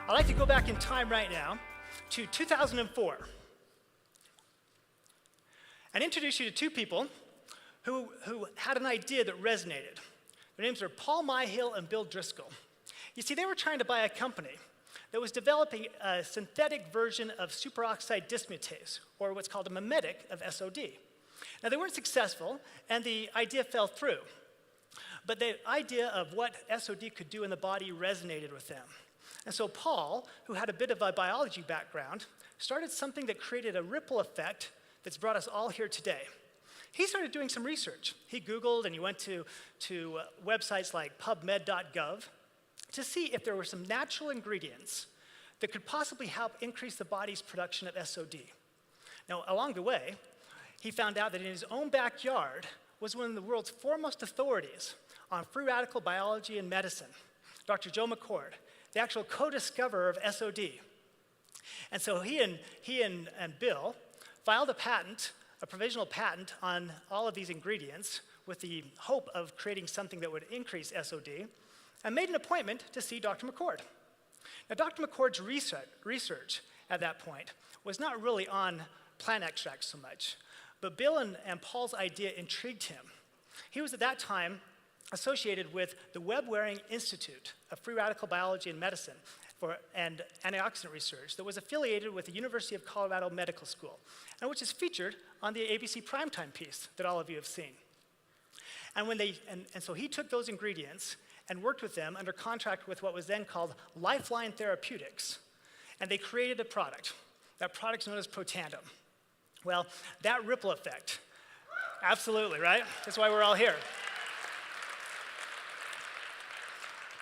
I'd like to go back in time right now to 2004 and introduce you to two people who had an idea that resonated. Their names are Paul Myhill and Bill Driscoll. You see, they were trying to buy a company that was developing a synthetic version of superoxide dismutase, or what's called a mimetic of SOD. Now, they weren't successful, and the idea fell through. But the idea of what SOD could do in the body resonated with them. And so Paul, who had a bit of a biology background, started something that created a ripple effect that's brought us all here today. He started doing some research. He Googled and he went to websites like pubmed.gov to see if there were some natural ingredients that could possibly help increase the body's production of SOD. Now, along the way, he found out that in his own backyard was one of the world's foremost authorities on free radical biology and medicine, Dr. Joe McCord, the actual co-discoverer of SOD. And so he and Bill filed a provisional patent on all of these ingredients with the hope of creating something that would increase SOD, and made an appointment to see Dr. McCord. Now, Dr. McCord's research at that point was not really on plant extracts so much, but Bill and Paul's idea intrigued him. He was at that time associated with the Webb-Waring Institute of Free Radical Biology and Medicine and antioxidant research that was affiliated with the University of Colorado Medical School, and which is featured on the ABC Primetime piece that all of you have seen. And so he took those ingredients and worked with them under contract with what was then called Lifeline Therapeutics, and they created a product. That product's known as Protandim. Well, that ripple effect, absolutely, right? That's why we're all here.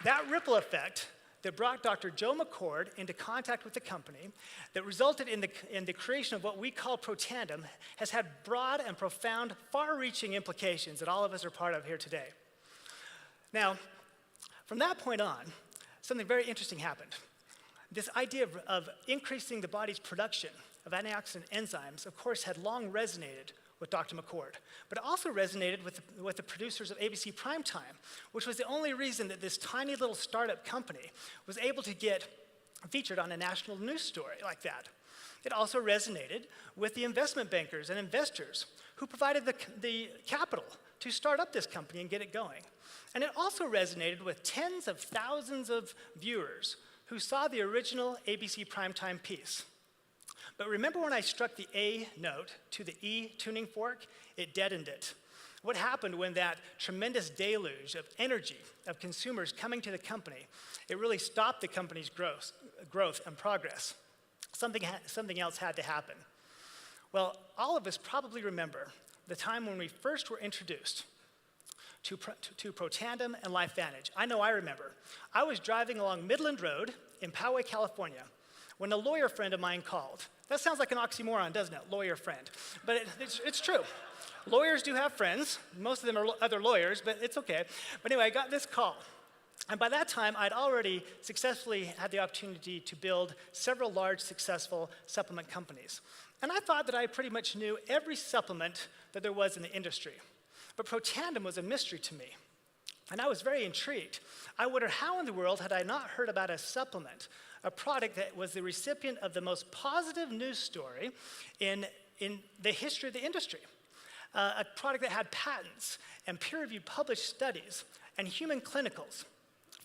That ripple effect that brought Dr. Joe McCord into contact with the company, that resulted in the creation of what we call Protandim, has had broad and profound, far-reaching implications that all of us are part of here today. Now, from that point on, something very interesting happened. This idea of increasing the body's production of antioxidant enzymes, of course, had long resonated with Dr. McCord, but it also resonated with the producers of ABC Primetime, which was the only reason that this tiny little startup company was able to get featured on a national news story like that. It also resonated with the investment bankers and investors who provided the capital to start up this company and get it going. And it also resonated with tens of thousands of viewers who saw the original ABC Primetime piece. But remember when I struck the A note to the E tuning fork? It deadened it. What happened when that tremendous deluge of energy of consumers coming to the company, it really stopped the company's growth and progress. Something else had to happen. Well, all of us probably remember the time when we first were introduced to Protandim and LifeVantage. I know I remember. I was driving along Midland Road in Poway, California, when a lawyer friend of mine called. That sounds like an oxymoron, doesn't it? Lawyer friend. But it's true. Lawyers do have friends. Most of them are other lawyers, but it's okay. But anyway, I got this call. And by that time, I'd already successfully had the opportunity to build several large, successful supplement companies. And I thought that I pretty much knew every supplement that there was in the industry. But Protandim was a mystery to me. And I was very intrigued. I wondered how in the world had I not heard about a supplement, a product that was the recipient of the most positive news story in the history of the industry. A product that had patents and peer-reviewed published studies and human clinicals.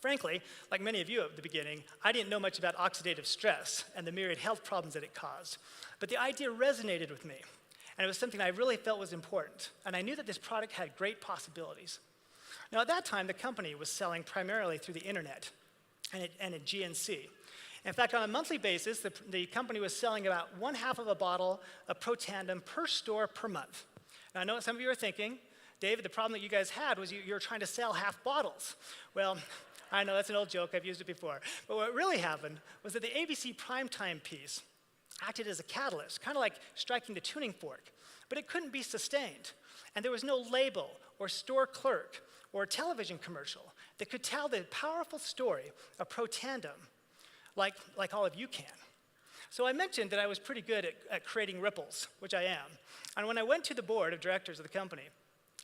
Frankly, like many of you at the beginning, I didn't know much about oxidative stress and the myriad health problems that it caused. But the idea resonated with me, and it was something I really felt was important. And I knew that this product had great possibilities. Now, at that time, the company was selling primarily through the internet and at GNC. In fact, on a monthly basis, the company was selling about 1/2 of a bottle of Protandim per store per month. Now, I know what some of you are thinking. David, the problem that you guys had was you were trying to sell half bottles. Well, I know that's an old joke. I've used it before. But what really happened was that the ABC Primetime piece acted as a catalyst, kind of like striking the tuning fork. But it couldn't be sustained. And there was no label or store clerk or television commercial that could tell the powerful story of Protandim like all of you can. So I mentioned that I was pretty good at creating ripples, which I am. And when I went to the board of directors of the company,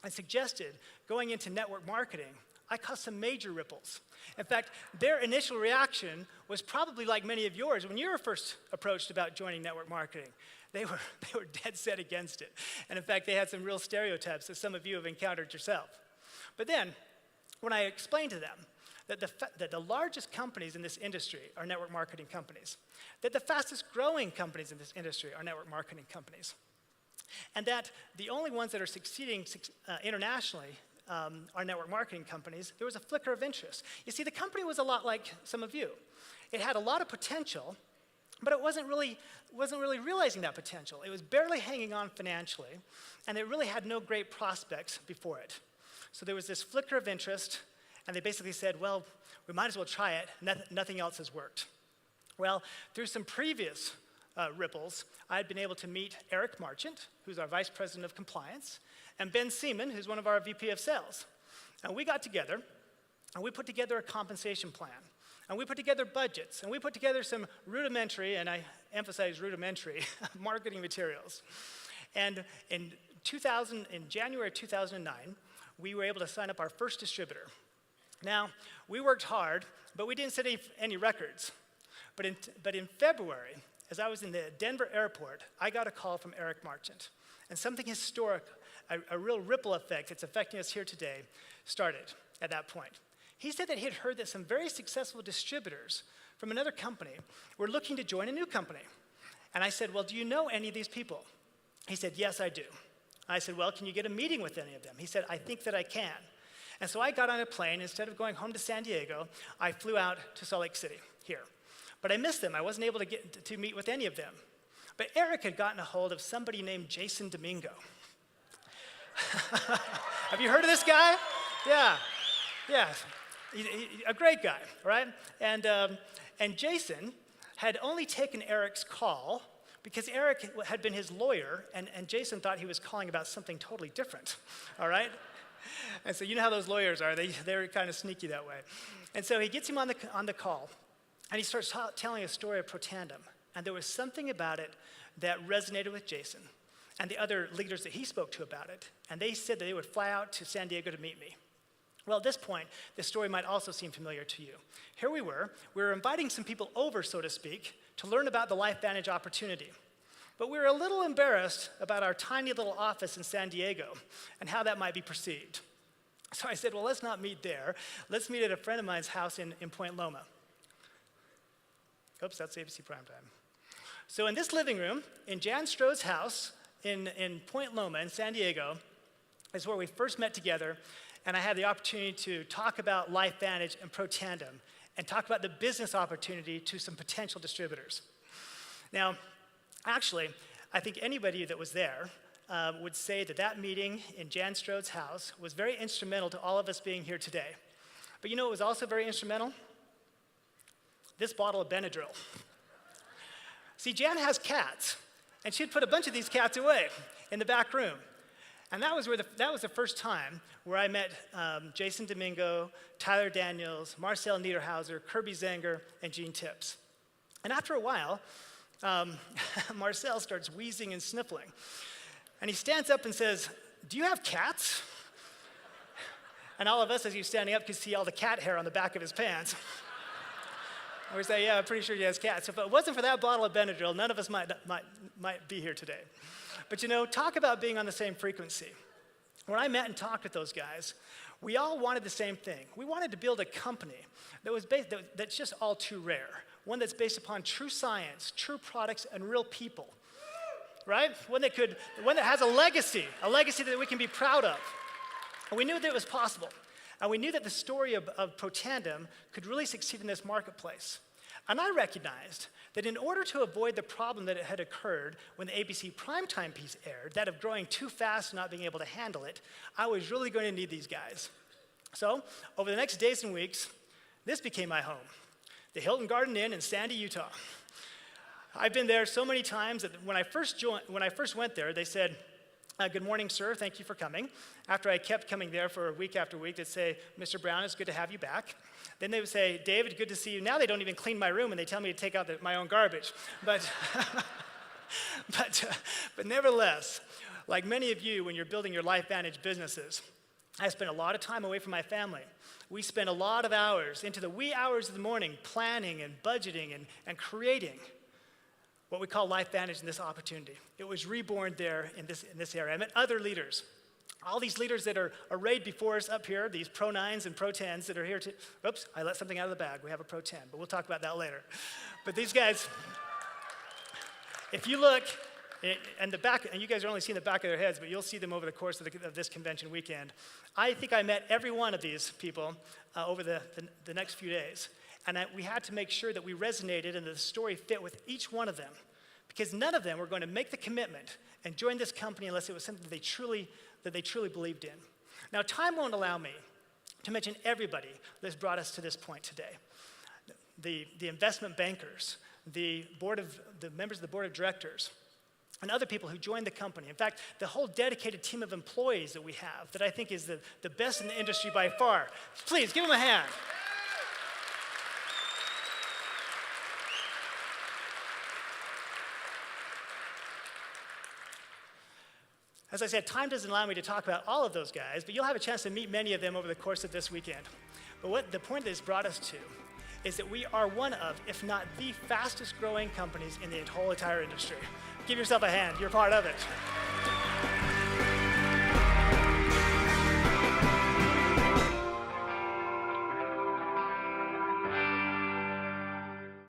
I suggested going into network marketing I caused some major ripples. In fact, their initial reaction was probably like many of yours when you were first approached about joining network marketing. They were dead set against it. And in fact, they had some real stereotypes that some of you have encountered yourself. But then, when I explained to them that the largest companies in this industry are network marketing companies, that the fastest growing companies in this industry are network marketing companies, and that the only ones that are succeeding internationally are network marketing companies, there was a flicker of interest. You see, the company was a lot like some of you. It had a lot of potential, but it wasn't really realizing that potential. It was barely hanging on financially, and it really had no great prospects before it. So there was this flicker of interest, and they basically said, well, we might as well try it. Nothing else has worked. Well, through some previous ripples, I had been able to meet Eric Marchant, who's our Vice President of Compliance, and Ben Seaman, who's one of our VP of Sales. And we got together, and we put together a compensation plan. And we put together budgets, and we put together some rudimentary, and I emphasize rudimentary, marketing materials. And in January 2009, we were able to sign up our first distributor. Now, we worked hard, but we didn't set any records. But in February, as I was in the Denver airport, I got a call from Eric Marchant. And something historic, a real ripple effect that's affecting us here today, started at that point. He said that he had heard that some very successful distributors from another company were looking to join a new company. And I said, well, do you know any of these people? He said, yes, I do. I said, well, can you get a meeting with any of them? He said, I think that I can. And so I got on a plane. Instead of going home to San Diego, I flew out to Salt Lake City, here. But I missed them. I wasn't able to get to meet with any of them. But Eric had gotten a hold of somebody named Jason Domingo. Have you heard of this guy? Yeah. A great guy, right? And Jason had only taken Eric's call because Eric had been his lawyer, and Jason thought he was calling about something totally different, all right? And so you know how those lawyers are. They're kind of sneaky that way. And so he gets him on the call, and he starts telling a story of Protandem. And there was something about it that resonated with Jason and the other leaders that he spoke to about it. And they said that they would fly out to San Diego to meet me. Well, at this point, this story might also seem familiar to you. Here we were inviting some people over, so to speak, to learn about the LifeVantage opportunity. But we were a little embarrassed about our tiny little office in San Diego and how that might be perceived. So I said, well, let's not meet there. Let's meet at a friend of mine's house in Point Loma. Oops, that's ABC Primetime. So in this living room, in Jan Stroh's house in Point Loma in San Diego, is where we first met together, and I had the opportunity to talk about LifeVantage and Protandem and talk about the business opportunity to some potential distributors. Now, actually, I think anybody that was there would say that meeting in Jan Stroh's house was very instrumental to all of us being here today. But you know what was also very instrumental? This bottle of Benadryl. See, Jan has cats, and she'd put a bunch of these cats away in the back room. And that was the first time where I met Jason Domingo, Tyler Daniels, Marcel Niederhauser, Kirby Zenger, and Gene Tips. And after a while, Marcel starts wheezing and sniffling. And he stands up and says, do you have cats? And all of us, as he's standing up, could see all the cat hair on the back of his pants. And we say, yeah, I'm pretty sure he has cats. If it wasn't for that bottle of Benadryl, none of us might be here today. But you know, talk about being on the same frequency. When I met and talked with those guys, we all wanted the same thing. We wanted to build a company that's just all too rare. One that's based upon true science, true products, and real people, right? One that has a legacy that we can be proud of. And we knew that it was possible. And we knew that the story of Protandem could really succeed in this marketplace. And I recognized that in order to avoid the problem that had occurred when the ABC primetime piece aired, that of growing too fast and not being able to handle it, I was really going to need these guys. So, over the next days and weeks, this became my home, the Hilton Garden Inn in Sandy, Utah. I've been there so many times that when I first went there, they said, good morning, sir, thank you for coming. After I kept coming there for week after week, they'd say, Mr. Brown, it's good to have you back. Then they would say, David, good to see you. Now they don't even clean my room, and they tell me to take out my own garbage. But nevertheless, like many of you when you're building your LifeVantage businesses, I spent a lot of time away from my family. We spent a lot of hours into the wee hours of the morning planning and budgeting and creating what we call LifeVantage in this opportunity. It was reborn there in this area. I met other leaders. All these leaders that are arrayed before us up here, these Pro 9s and Pro 10s that are here to, oops, I let something out of the bag. We have a Pro 10, but we'll talk about that later. But these guys, if you look, and you guys are only seeing the back of their heads, but you'll see them over the course of this convention weekend. I think I met every one of these people over the next few days. And we had to make sure that we resonated and the story fit with each one of them. Because none of them were going to make the commitment and join this company unless it was something that they truly believed in. Now, time won't allow me to mention everybody that's brought us to this point today. The investment bankers, the members of the board of directors, and other people who joined the company. In fact, the whole dedicated team of employees that we have that I think is the best in the industry by far. Please, give them a hand. As I said, time doesn't allow me to talk about all of those guys, but you'll have a chance to meet many of them over the course of this weekend. But what the point that this brought us to is that we are one of, if not the fastest growing companies in the whole entire industry. Give yourself a hand, you're part of it.